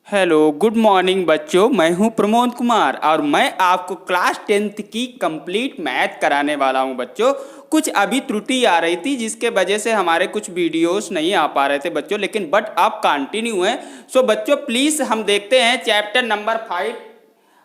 Hello good morning बच्चों, मैं हूं प्रमोद कुमार और मैं आपको क्लास 10th की कंप्लीट मैथ कराने वाला हूं बच्चों। कुछ अभी त्रुटि आ रही थी जिसके वजह से हमारे कुछ वीडियोस नहीं आ पा रहे थे बच्चों, लेकिन बट आप कंटिन्यू हैं। सो बच्चों प्लीज़ हम देखते हैं चैप्टर नंबर 5।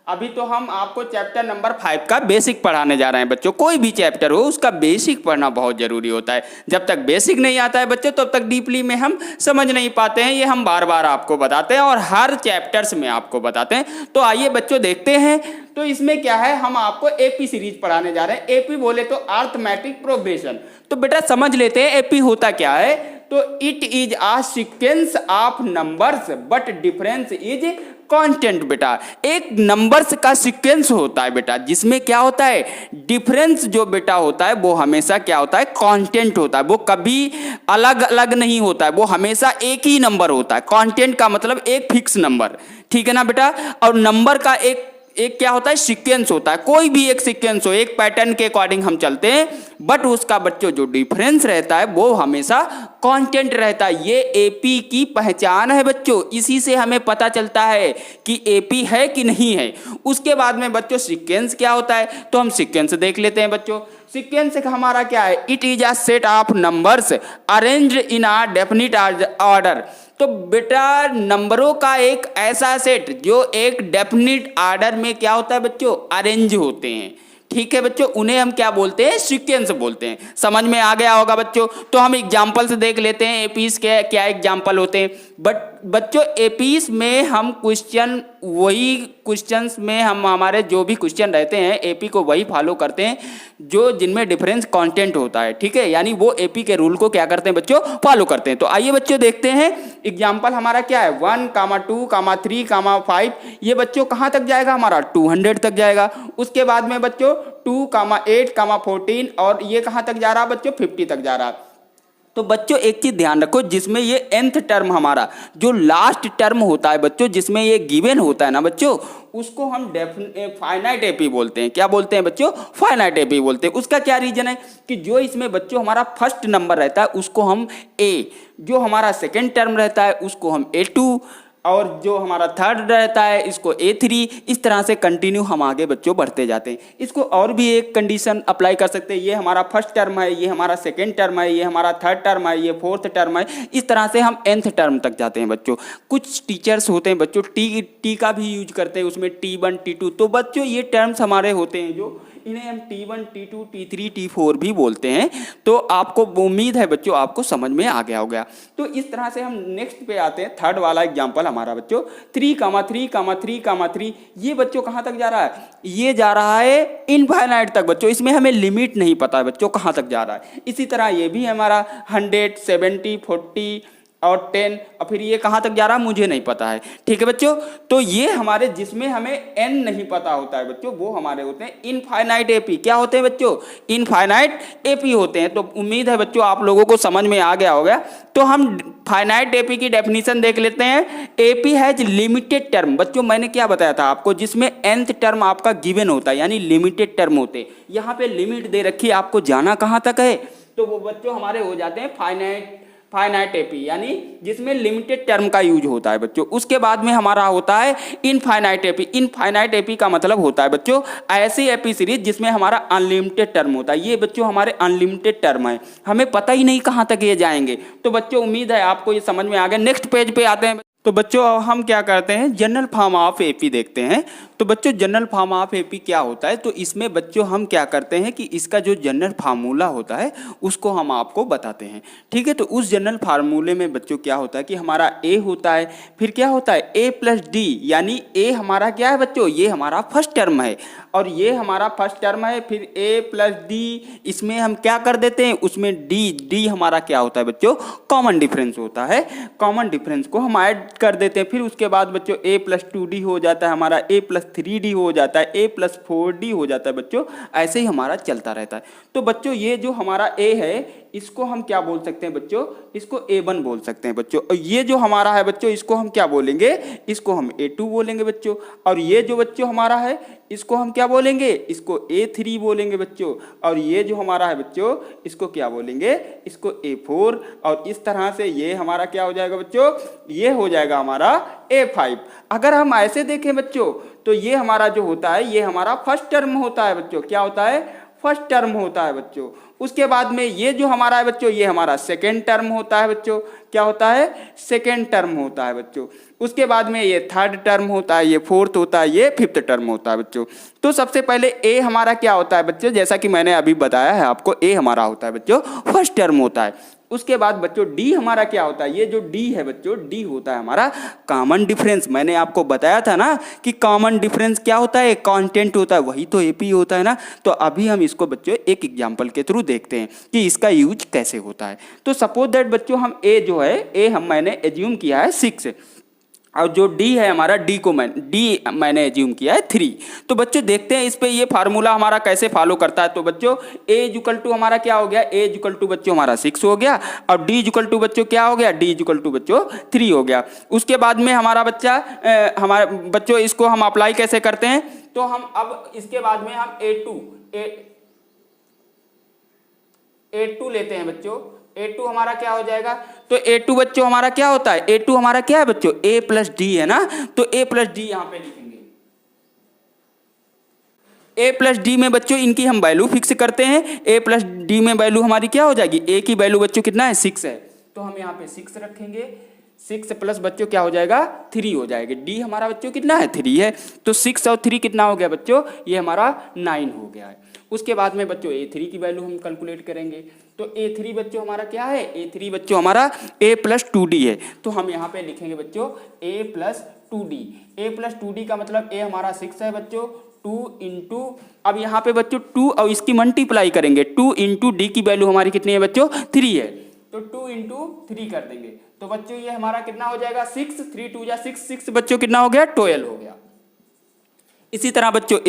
अभी तो हम आपको चैप्टर नंबर 5 का बेसिक पढ़ाने जा रहे हैं बच्चों। कोई भी चैप्टर हो उसका बेसिक पढ़ना बहुत ज़रूरी होता है। जब तक बेसिक नहीं आता है बच्चों तब तक डीपली में हम समझ नहीं पाते हैं। ये हम बार बार आपको बताते हैं और हर चैप्टर्स में आपको बताते हैं। तो आइए बच्चों देखते हैं। तो इसमें क्या है, हम आपको एपी सीरीज पढ़ाने जा रहे हैं। एपी बोले तो अर्थमेटिक प्रोग्रेशन। तो बेटा समझ लेते हैं एपी होता क्या है। तो it is a sequence of numbers but difference is constant. बेटा एक नंबर्स का सीक्वेंस होता है बेटा, जिसमें क्या होता है, डिफरेंस जो बेटा होता है वो हमेशा क्या होता है, कांस्टेंट होता है। वो कभी अलग अलग नहीं होता है, वो हमेशा एक ही नंबर होता है। कांस्टेंट का मतलब एक फिक्स नंबर, ठीक है ना बेटा। और नंबर का एक क्या होता है, सीक्वेंस होता है। कोई भी एक सीक्वेंस हो, एक पैटर्न के अकॉर्डिंग हम चलते हैं, बट उसका बच्चों जो डिफरेंस रहता है वो हमेशा कांस्टेंट रहता है। ये एपी की पहचान है बच्चों। इसी से हमें पता चलता है कि एपी है कि नहीं है। उसके बाद में बच्चों सीक्वेंस क्या होता है, तो हम सीक्वेंस देख लेते हैं बच्चों। सीक्वेंस हमारा क्या है, it is a set of numbers arranged in a definite order. तो बेटा नंबरों का एक ऐसा सेट जो एक डेफिनिट ऑर्डर में क्या होता है बच्चों, अरेंज होते हैं, ठीक है बच्चों। उन्हें हम क्या बोलते हैं, सीक्वेंस बोलते हैं। समझ में आ गया होगा बच्चों। तो हम एग्जांपल से देख लेते हैं एपीस के क्या एग्जांपल होते हैं। बट बच्चों एपीस में हम क्वेश्चन वही क्वेश्चंस में हम हमारे जो भी क्वेश्चन रहते हैं एपी को वही फॉलो करते हैं जो जिनमें डिफरेंस कांस्टेंट होता है, ठीक है। यानी वो एपी के रूल को क्या करते हैं बच्चों, फॉलो करते हैं। तो आइए बच्चों देखते हैं एग्जांपल हमारा क्या है, 1, 2, 3, 5। ये बच्चों कहाँ तक जाएगा, हमारा 200 तक जाएगा। उसके बाद में बच्चों 2, 8, 14 और ये कहाँ तक जा रहा है बच्चों, 50 तक जा रहा है। तो बच्चों एक चीज ध्यान रखो, जिसमें ये nth टर्म हमारा जो लास्ट टर्म होता है बच्चों, जिसमें ये गिवन होता है ना बच्चों, उसको हम फाइनाइट एपी बोलते हैं। क्या बोलते हैं बच्चों, फाइनाइट एपी बोलते हैं। उसका क्या रीजन है कि जो इसमें बच्चों हमारा फर्स्ट नंबर रहता है उसको हम ए, जो हमारा सेकेंड टर्म रहता है उसको हम A2, और जो हमारा थर्ड रहता है इसको A3। इस तरह से कंटिन्यू हम आगे बच्चों बढ़ते जाते हैं। इसको और भी एक कंडीशन अप्लाई कर सकते हैं, ये हमारा फर्स्ट टर्म है, ये हमारा सेकंड टर्म है, ये हमारा थर्ड टर्म है, ये फोर्थ टर्म है। इस तरह से हम nth टर्म तक जाते हैं बच्चों। कुछ टीचर्स होते हैं बच्चों टी का भी यूज करते हैं, उसमें T1 T2। तो बच्चों ये टर्म्स हमारे होते हैं जो इन्हें हम T1 T2 T3 T4 भी बोलते हैं। तो आपको उम्मीद है बच्चों आपको समझ में आ गया होगा। तो इस तरह से हम नेक्स्ट पे आते हैं। थर्ड वाला एग्जांपल हमारा बच्चों 3, 3, 3, 3। ये बच्चों कहाँ तक जा रहा है, ये जा रहा है इनफाइनाइट तक बच्चों। इसमें हमें लिमिट नहीं पता है बच्चों कहाँ तक जा रहा है। इसी तरह ये भी हमारा 100, 70, 40 और 10, और फिर ये कहाँ तक जा रहा है मुझे नहीं पता है, ठीक है बच्चों। तो ये हमारे जिसमें हमें n नहीं पता होता है बच्चों, वो हमारे होते हैं इनफाइनाइट एपी। क्या होते हैं बच्चों, इनफाइनाइट एपी होते हैं। तो उम्मीद है बच्चों आप लोगों को समझ में आ गया होगा। तो हम फाइनाइट एपी की डेफिनेशन देख लेते हैं। AP has limited term. बच्चों मैंने क्या बताया था आपको, जिसमें nth टर्म आपका गिवन होता है, यानी लिमिटेड टर्म होते हैं। यहाँ पे लिमिट दे रखी है, आपको जाना कहाँ तक है, तो वो बच्चों हमारे हो जाते हैं फाइनाइट एपी, यानी जिसमें लिमिटेड टर्म का यूज होता है बच्चों। उसके बाद में हमारा होता है इनफाइनाइट एपी। इनफाइनाइट एपी का मतलब होता है बच्चों ऐसी एपी सीरीज जिसमें हमारा अनलिमिटेड टर्म होता है। ये बच्चों हमारे अनलिमिटेड टर्म है, हमें पता ही नहीं कहाँ तक ये जाएंगे। तो बच्चों उम्मीद है आपको ये समझ में आ गया। नेक्स्ट पेज पे आते हैं। तो बच्चों हम क्या करते हैं, जनरल फॉर्म ऑफ एपी देखते हैं। तो बच्चों जनरल फॉर्म ऑफ एपी क्या होता है, तो इसमें बच्चों हम क्या करते हैं कि इसका जो जनरल फार्मूला होता है उसको हम आपको बताते हैं, ठीक है। तो उस जनरल फार्मूले में बच्चों क्या होता है कि हमारा ए होता है, फिर क्या होता है A+D, यानी ए हमारा क्या है बच्चों, ये हमारा फर्स्ट टर्म है और ये हमारा फर्स्ट टर्म है। फिर A+D, इसमें हम क्या कर देते हैं, उसमें डी हमारा क्या होता है बच्चों, कॉमन डिफरेंस होता है। कॉमन डिफरेंस को हम ऐड कर देते हैं। फिर उसके बाद बच्चों A+2D हो जाता है हमारा, A+3D हो जाता है, A+4D हो जाता है बच्चों। ऐसे ही हमारा चलता रहता है। तो बच्चों ये जो हमारा A है इसको हम क्या बोल सकते हैं बच्चों, इसको A1 बोल सकते हैं बच्चों। और ये जो हमारा है बच्चों इसको हम क्या बोलेंगे, इसको हम A2 बोलेंगे बच्चों। और ये जो बच्चों हमारा है इसको हम क्या बोलेंगे, इसको A3 बोलेंगे बच्चों। और ये जो हमारा है बच्चों इसको क्या बोलेंगे, इसको A4। और इस तरह से ये हमारा क्या हो जाएगा बच्चों, ये हो जाएगा जाएगा हमारा A5। अगर हम ऐसे देखें बच्चों तो ये हमारा जो होता है ये हमारा फर्स्ट टर्म होता है बच्चों। क्या होता है? फर्स्ट टर्म होता है बच्चों। उसके बाद में ये जो हमारा है बच्चों ये हमारा सेकेंड टर्म होता है बच्चों। क्या होता है? सेकेंड टर्म होता है बच्चों। उसके बाद में ये थर्ड टर्म होता है, ये फोर्थ होता है, ये फिफ्थ टर्म होता है बच्चों। तो सबसे पहले ए हमारा क्या होता है बच्चों? जैसा कि मैंने अभी बताया है आपको, ए हमारा होता है बच्चों फर्स्ट टर्म होता है। उसके बाद बच्चों डी हमारा क्या होता है? ये जो डी है बच्चों, डी होता है हमारा कॉमन डिफरेंस। मैंने आपको बताया था ना कि कॉमन डिफरेंस क्या होता है? कांस्टेंट होता है, वही तो एपी होता है ना। तो अभी हम इसको बच्चों एक एग्जांपल के थ्रू देखते हैं कि इसका यूज कैसे होता है। तो सपोज दैट बच्चों हम ए जो है, ए हम मैंने एज्यूम किया है 6 और जो डी है हमारा, डी मैंने एज्यूम किया है 3। तो बच्चों देखते हैं इस पे ये फार्मूला हमारा कैसे फॉलो करता है। तो बच्चों ए इक्वल टू हमारा क्या हो गया? ए इक्वल टू बच्चों हमारा 6 हो गया और डी इक्वल टू बच्चों क्या हो गया? डी इक्वल टू बच्चों 3 हो गया। उसके बाद में हमारा हमारे बच्चों इसको हम अप्लाई कैसे करते हैं? तो हम अब इसके बाद में हम A2 लेते हैं बच्चों। A2 हमारा क्या हो जाएगा? तो A2 बच्चों हमारा क्या होता है? A2 हमारा क्या है बच्चों? A प्लस डी है ना। तो A प्लस डी यहां पे लिखेंगे। A प्लस डी में बच्चों इनकी हम वैल्यू फिक्स करते हैं। A प्लस डी में वैल्यू हमारी क्या हो जाएगी? A की वैल्यू बच्चों कितना है? 6 है। तो हम यहाँ पे 6 रखेंगे। 6 प्लस बच्चों क्या हो जाएगा? 3 हो जाएगा। डी हमारा बच्चों कितना है? 3 है। तो 6 और 3 कितना हो गया बच्चों? ये हमारा 9 हो गया है। उसके बाद में बच्चों A3 की वैल्यू हम कैलकुलेट करेंगे। तो A3 बच्चों हमारा क्या है? A3 बच्चों हमारा A प्लस 2D है। तो हम यहाँ पे लिखेंगे बच्चों A plus 2D। A plus 2D का मतलब A हमारा 6 है बच्चों, 2 इंटू, अब यहाँ पे बच्चों 2 और इसकी मल्टीप्लाई करेंगे। 2 इंटू डी की वैल्यू हमारी कितनी है बच्चों? 3 है। तो 2 इंटू 3 कर देंगे। तो बच्चों ये हमारा कितना हो जाएगा? 6, 3 2 जा 6, 6 बच्चों कितना हो गया? 12 हो गया। इसी तरह बच्चों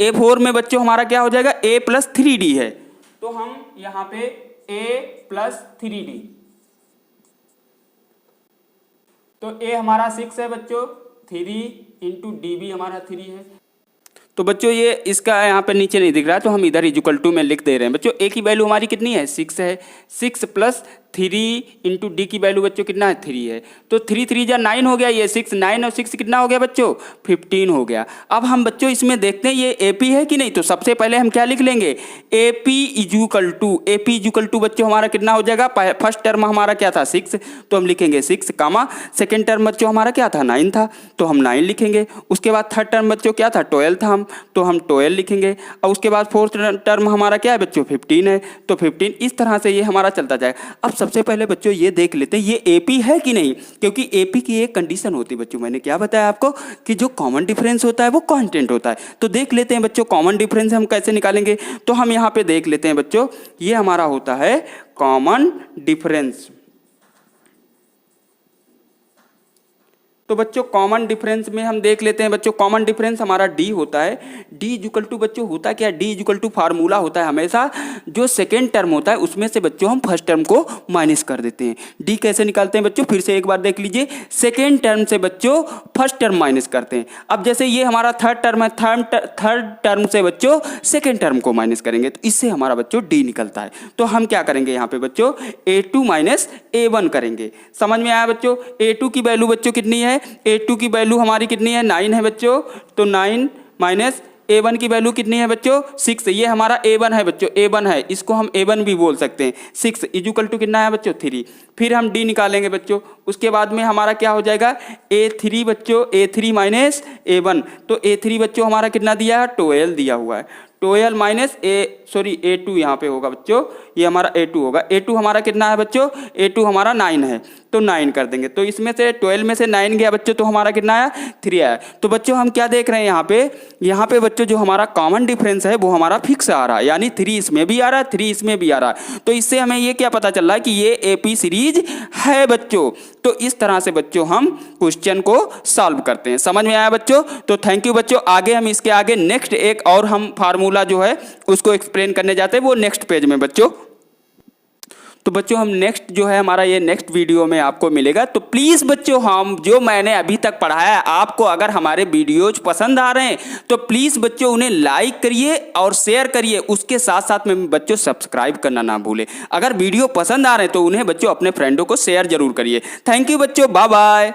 A4 में बच्चों हमारा क्या हो जाएगा? A प्लस 3D है। तो हम यहाँ पे A प्लस 3D, तो A हमारा 6 है बच्चों, 3 इंटू डी भी हमारा 3 है। तो बच्चों ये इसका यहाँ पे नीचे नहीं दिख रहा है तो हम इधर इक्वल टू में लिख दे रहे हैं बच्चों। A की वैल्यू हमारी कितनी है? 6 है। 6 प्लस 3 इंटू डी की वैल्यू बच्चों कितना है? 3 है। तो 3 3 जा 9 हो गया। ये 6, 9 और 6 कितना हो गया बच्चों? 15 हो गया। अब हम बच्चों इसमें देखते हैं ये AP है कि नहीं। तो सबसे पहले हम क्या लिख लेंगे? AP इक्वल टू बच्चों हमारा कितना हो जाएगा? फर्स्ट टर्म हमारा क्या था? 6, तो हम लिखेंगे 6 कामा, सेकेंड टर्म बच्चों हमारा क्या था? 9 था, तो हम 9 लिखेंगे। उसके बाद थर्ड टर्म बच्चों क्या था? 12 था, तो हम 12 लिखेंगे। और उसके बाद फोर्थ टर्म हमारा क्या है बच्चों? 15 है, तो 15। इस तरह से ये हमारा चलता जाएगा। अब सबसे पहले बच्चों ये देख लेते हैं ये AP है कि नहीं, क्योंकि AP की एक कंडीशन होती है बच्चों। मैंने क्या बताया आपको कि जो कॉमन डिफरेंस होता है वो कांस्टेंट होता है। तो देख लेते हैं बच्चों कॉमन डिफरेंस हम कैसे निकालेंगे। तो हम यहाँ पे देख लेते हैं बच्चों, ये हमारा होता है कॉमन डिफरेंस। तो बच्चों कॉमन डिफरेंस में हम देख लेते हैं बच्चों, कॉमन डिफरेंस हमारा डी होता है। डी इक्वल टू बच्चों होता क्या? डी इक्वल टू फार्मूला होता है हमेशा जो सेकेंड टर्म होता है उसमें से बच्चों हम फर्स्ट टर्म को माइनस कर देते हैं। डी कैसे निकालते हैं बच्चों? फिर से एक बार देख लीजिए। सेकेंड टर्म से बच्चों फर्स्ट टर्म माइनस करते हैं। अब जैसे ये हमारा थर्ड टर्म है, थर्ड टर्म से बच्चों सेकेंड टर्म को माइनस करेंगे तो इससे हमारा बच्चों डी निकलता है। तो हम क्या करेंगे यहाँ पे बच्चों? A2 माइनस A1 करेंगे। समझ में आया बच्चों? A2 की वैल्यू बच्चों कितनी है? A2 की वैल्यू हमारी कितनी है? 9 है बच्चों, तो 9 माइनस A1 की वैल्यू कितनी है बच्चों? 6। ये हमारा A1 है बच्चों, A1 है, इसको हम A1 भी बोल सकते हैं। 6 इक्वल टू कितना है बच्चों? 3। फिर हम D निकालेंगे बच्चों। उसके बाद में हमारा क्या हो जाएगा? A3 बच्चों, A3 माइनस A1, तो A3 बच्चों हमारा कितना दिया है? 12 दिया हुआ है। 12 माइनस A2 यहाँ पे होगा बच्चों, ये हमारा A2 होगा। A2 हमारा कितना है बच्चों? A2 हमारा 9 है, तो 9 कर देंगे। तो इसमें से 12 में से 9 गया बच्चों, तो हमारा कितना आया? 3 आया। तो बच्चों हम क्या देख रहे हैं यहाँ पे बच्चों जो हमारा कॉमन डिफरेंस है वो हमारा फिक्स आ रहा है, यानी 3 इसमें भी आ रहा है, 3 इसमें भी आ रहा है। तो इससे हमें ये क्या पता चल रहा है कि ये AP सीरीज है बच्चों। तो इस तरह से बच्चों हम क्वेश्चन को सॉल्व करते हैं। समझ में आया बच्चों? तो थैंक यू बच्चों। आगे हम इसके आगे नेक्स्ट एक और हम फार्मूला जो है उसको एक्सप्लेन करने जाते हैं, वो नेक्स्ट पेज में बच्चों। तो बच्चों हम नेक्स्ट जो है हमारा ये नेक्स्ट वीडियो में आपको मिलेगा। तो प्लीज़ बच्चों हम जो मैंने अभी तक पढ़ाया आपको अगर हमारे वीडियोज पसंद आ रहे हैं तो प्लीज़ बच्चों उन्हें लाइक करिए और शेयर करिए, उसके साथ साथ में बच्चों सब्सक्राइब करना ना भूलें। अगर वीडियो पसंद आ रहे हैं तो उन्हें बच्चों अपने फ्रेंडों को शेयर जरूर करिए। थैंक यू बच्चों, बाय बाय।